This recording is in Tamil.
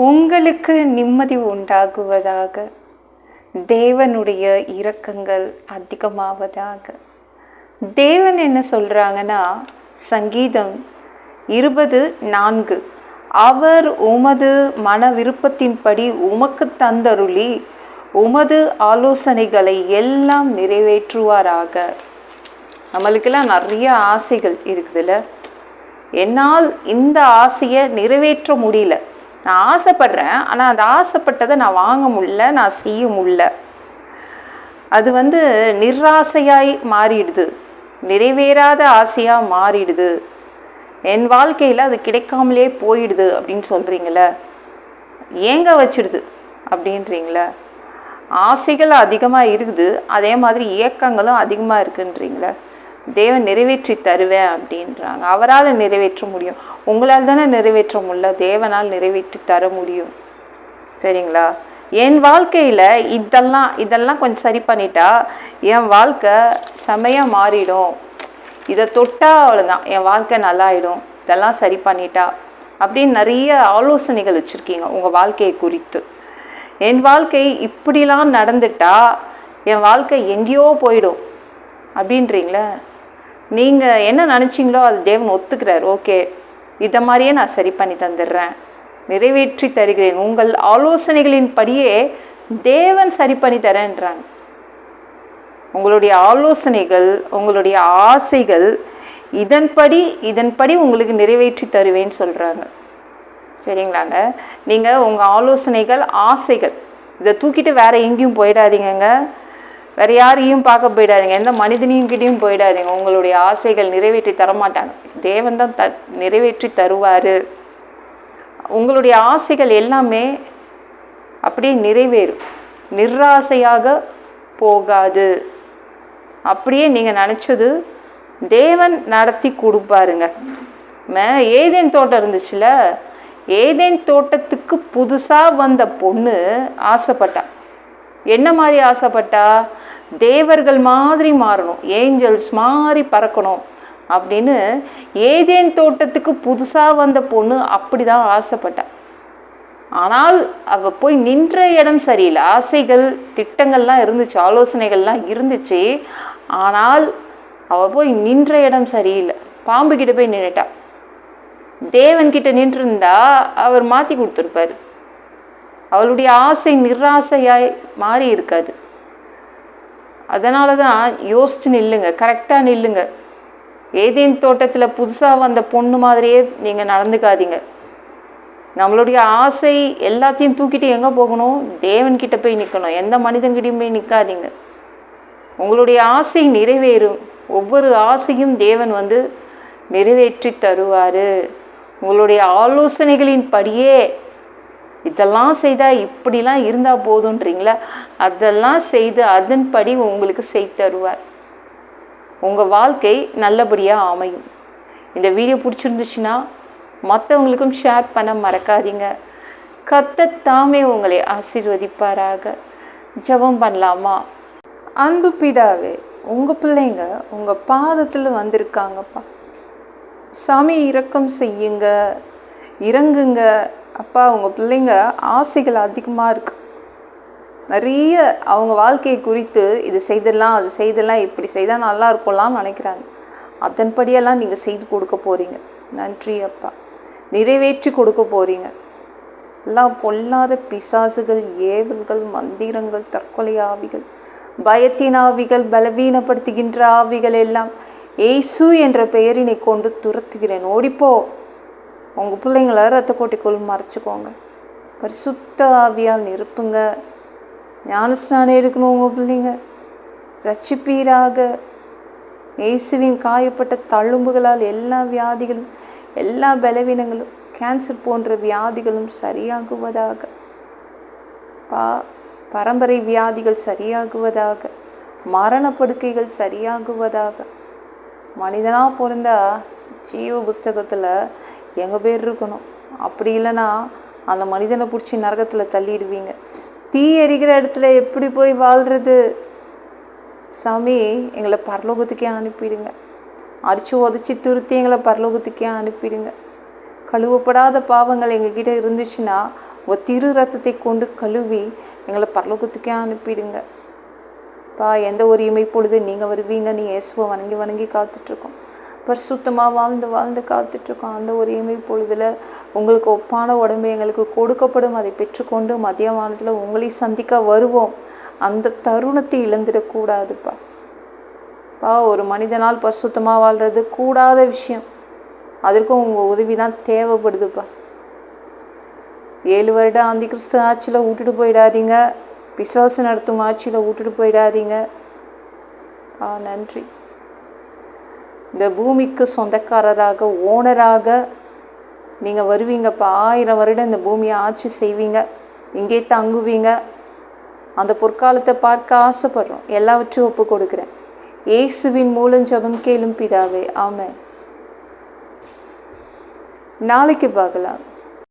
உங்களுக்கு நிம்மதி உண்டாகுவதாக. தேவனுடைய இரக்கங்கள் அதிகமாவதாக. தேவன் என்ன சொல்கிறாங்கன்னா, சங்கீதம் 20:4, அவர் உமது மன விருப்பத்தின்படி உமக்கு தந்தருளி உமது ஆலோசனைகளை எல்லாம் நிறைவேற்றுவாராக. நம்மளுக்கெல்லாம் நிறைய ஆசைகள் இருக்குதுல்ல. என்னால் இந்த ஆசையை நிறைவேற்ற முடியல. நான் ஆசைப்படுறேன், ஆனால் அந்த ஆசைப்பட்டதை நான் வாங்க முடியல, நான் செய்ய முடியல. அது நிராசையாய் மாறிடுது, நிறைவேறாத ஆசையாக மாறிடுது. என் வாழ்க்கையில் அது கிடைக்காமலே போயிடுது அப்படின்னு சொல்கிறீங்கள, ஏங்க வச்சிடுது அப்படின்றீங்கள. ஆசைகள் அதிகமாக இருக்குது, அதே மாதிரி இயக்கங்களும் அதிகமாக இருக்குன்றீங்கள. தேவன் நிறைவேற்றி தருவேன் அப்படின்றாங்க. அவரால் நிறைவேற்ற முடியும், உங்களால் தானே நிறைவேற்ற முடியல, தேவனால் நிறைவேற்றி தர முடியும். சரிங்களா? என் வாழ்க்கையில் இதெல்லாம் கொஞ்சம் சரி பண்ணிட்டா என் வாழ்க்கை செமையாக மாறிடும், இதை தொட்டால் அவ்வளோதான் என் வாழ்க்கை நல்லாயிடும், இதெல்லாம் சரி பண்ணிட்டா அப்படின்னு நிறைய ஆலோசனைகள் வச்சுருக்கீங்க உங்கள் வாழ்க்கையை குறித்து. என் வாழ்க்கை இப்படிலாம் நடந்துட்டா என் வாழ்க்கை எங்கேயோ போயிடும் அப்படின்றீங்களே. நீங்கள் என்ன நினச்சிங்களோ அது தேவன் ஒத்துக்கிறார். ஓகே, இதை மாதிரியே நான் சரி பண்ணி தந்துடுறேன், நிறைவேற்றி தருகிறேன், உங்கள் ஆலோசனைகளின் படியே தேவன் சரி பண்ணி தரேன்றாங்க. உங்களுடைய ஆலோசனைகள், உங்களுடைய ஆசைகள் இதன்படி உங்களுக்கு நிறைவேற்றி தருவேன்னு சொல்கிறாங்க. சரிங்களாங்க? நீங்கள் உங்கள் ஆலோசனைகள், ஆசைகள் இதை தூக்கிட்டு வேறு எங்கேயும் போயிடாதீங்க, வேறு யாரையும் பார்க்க போயிடாதீங்க, எந்த மனிதனையும் கிட்டேயும் போயிடாதீங்க. உங்களுடைய ஆசைகள் நிறைவேற்றி தரமாட்டாங்க, தேவன் தான் நிறைவேற்றி தருவார். உங்களுடைய ஆசைகள் எல்லாமே அப்படியே நிறைவேறும், நிராசையாக போகாது. அப்படியே நீங்கள் நினச்சது தேவன் நடத்தி கொடுப்பாருங்க. ஏதேன் தோட்டம் இருந்துச்சுல, ஏதேன் தோட்டத்துக்கு புதுசாக வந்த பொண்ணு ஆசைப்பட்டா. என்ன மாதிரி ஆசைப்பட்டா? தேவர்கள் மாதிரி மாறணும், ஏஞ்சல்ஸ் மாதிரி பறக்கணும் அப்படின்னு ஏதேன் தோட்டத்துக்கு புதுசாக வந்த பொண்ணு அப்படி தான் ஆசைப்பட்டா. ஆனால் அவள் போய் நின்ற இடம் சரியில்லை. ஆசைகள், திட்டங்கள்லாம் இருந்துச்சு, ஆலோசனைகள்லாம் இருந்துச்சு, ஆனால் அவள் போய் நின்ற இடம் சரியில்லை. பாம்புக்கிட்ட போய் நின்றுட்டா. தேவன்கிட்ட நின்றுருந்தா அவர் மாற்றி கொடுத்துருப்பார். அவளுடைய ஆசை நிராசையாய் மாறி இருக்காது. அதனால தான் யோசிச்சு நில்லுங்க, கரெக்டாக நில்லுங்க. ஏதேன் தோட்டத்தில் புதுசாக வந்த பொண்ணு மாதிரியே நீங்கள் நடந்துக்காதீங்க. நம்மளுடைய ஆசை எல்லாத்தையும் தூக்கிட்டு எங்கே போகணும்? தேவன்கிட்ட போய் நிற்கணும், எந்த மனிதன்கிட்டையும் போய் நிற்காதீங்க. உங்களுடைய ஆசை நிறைவேறும், ஒவ்வொரு ஆசையும் தேவன் நிறைவேற்றி தருவார். உங்களுடைய ஆலோசனைகளின் படியே இதெல்லாம் செய்தால் இப்படிலாம் இருந்தால் போதுன்றீங்களா, அதெல்லாம் செய்து அதன்படி உங்களுக்கு செய்து தருவார். உங்கள் வாழ்க்கை நல்லபடியாக அமையும். இந்த வீடியோ பிடிச்சிருந்துச்சுன்னா மற்றவங்களுக்கும் ஷேர் பண்ண மறக்காதீங்க. கர்த்தர் தாமே உங்களை ஆசீர்வதிப்பாராக. ஜெபம் பண்ணலாமா? அன்பு பிதாவே, உங்கள் பிள்ளைங்க உங்கள் பாதத்தில் வந்திருக்காங்கப்பா. சாமி, இரக்கம் செய்யுங்க, இறங்குங்க அப்பா. உங்கள் பிள்ளைங்க ஆசைகள் அதிகமாக இருக்குது, நிறைய அவங்க வாழ்க்கையை குறித்து இது செய்திடலாம், அது செய்திடலாம், இப்படி செய்தால் நல்லா இருக்கும்லான்னு நினைக்கிறாங்க. அதன்படியெல்லாம் நீங்கள் செய்து கொடுக்க போகிறீங்க. நன்றி அப்பா. நிறைவேற்றி கொடுக்க போகிறீங்க. எல்லாம் பொல்லாத பிசாசுகள், ஏவல்கள், மந்திரங்கள், தற்கொலை ஆவிகள், பயத்தின் ஆவிகள், பலவீனப்படுத்துகின்ற ஆவிகள் எல்லாம் ஏசு என்ற பெயரினை கொண்டு துரத்துகிறேன். ஓடிப்போ. உங்கள் பிள்ளைங்கள ரத்த கோட்டைக்குள் மறைச்சிக்கோங்க. பரிசுத்த ஆவியால் நிரப்புங்க. ஞானஸ்நானம் எடுக்கணும் உங்கள் பிள்ளைங்க, ரட்சிப்பீராக. இயேசுவின் காயப்பட்ட தழும்புகளால் எல்லா வியாதிகளும், எல்லா பலவீனங்களும், கேன்சர் போன்ற வியாதிகளும் சரியாகுவதாக. பரம்பரை வியாதிகள் சரியாகுவதாக, மரணப்படுக்கைகள் சரியாகுவதாக. மனிதனாக பிறந்தா ஜீவ புஸ்தகத்தில் எங்கள் பேர் இருக்கணும். அப்படி இல்லைன்னா அந்த மனிதனை பிடிச்சி நரகத்தில் தள்ளிடுவீங்க. தீ எரிக்கிற இடத்துல எப்படி போய் வாழ்கிறது? சாமி, எங்களை பரலோகத்துக்கே அனுப்பிடுங்க. அடித்து உதச்சி திருத்தி எங்களை பரலோகத்துக்கே அனுப்பிடுங்க. கழுவப்படாத பாவங்கள் எங்ககிட்ட இருந்துச்சுன்னா உங்கள் திரு ரத்தத்தை கொண்டு கழுவி எங்களை பரலோகத்துக்கே அனுப்பிடுங்க. எந்த ஒரு இமைப்பொழுது நீங்கள் வருவீங்க, நீ இயேசுவை வணங்கி வணங்கி காத்துட்ருக்கோம். பரிசுத்தமாக வாழ்ந்து காத்துட்ருக்கோம். அந்த ஒரு இமைப்பொழுதில் உங்களுக்கு ஒப்பான உடம்பு எங்களுக்கு கொடுக்கப்படும். அதை பெற்றுக்கொண்டு மதியமானத்தில் உங்களை சந்திக்க வருவோம். அந்த தருணத்தை இழந்துடக்கூடாதுப்பா. ஒரு மனிதனால் பரிசுத்தமாக வாழ்கிறது கூடாத விஷயம். அதற்கும் உங்கள் உதவி தான் தேவைப்படுதுப்பா. 7 வருட ஆந்தி கிறிஸ்து ஆட்சியில் விட்டுட்டு போயிடாதீங்க. பிசாசு நடத்தும் ஆட்சியில் விட்டுட்டு போயிடாதீங்க. நன்றி. இந்த பூமிக்கு சொந்தக்காரராக ஓனராக நீங்கள் வருவீங்கப்பா. 1000 வருடம் இந்த பூமியை ஆட்சி செய்வீங்க, இங்கே தங்குவீங்க. அந்த பொற்காலத்தை பார்க்க ஆசைப்படுறோம். எல்லாவற்றையும் ஒப்பு கொடுக்குறேன். இயேசுவின் மூலம் ஜெபம் கேளும் பிதாவே, ஆமென். நாளைக்கு பார்க்கலாம்.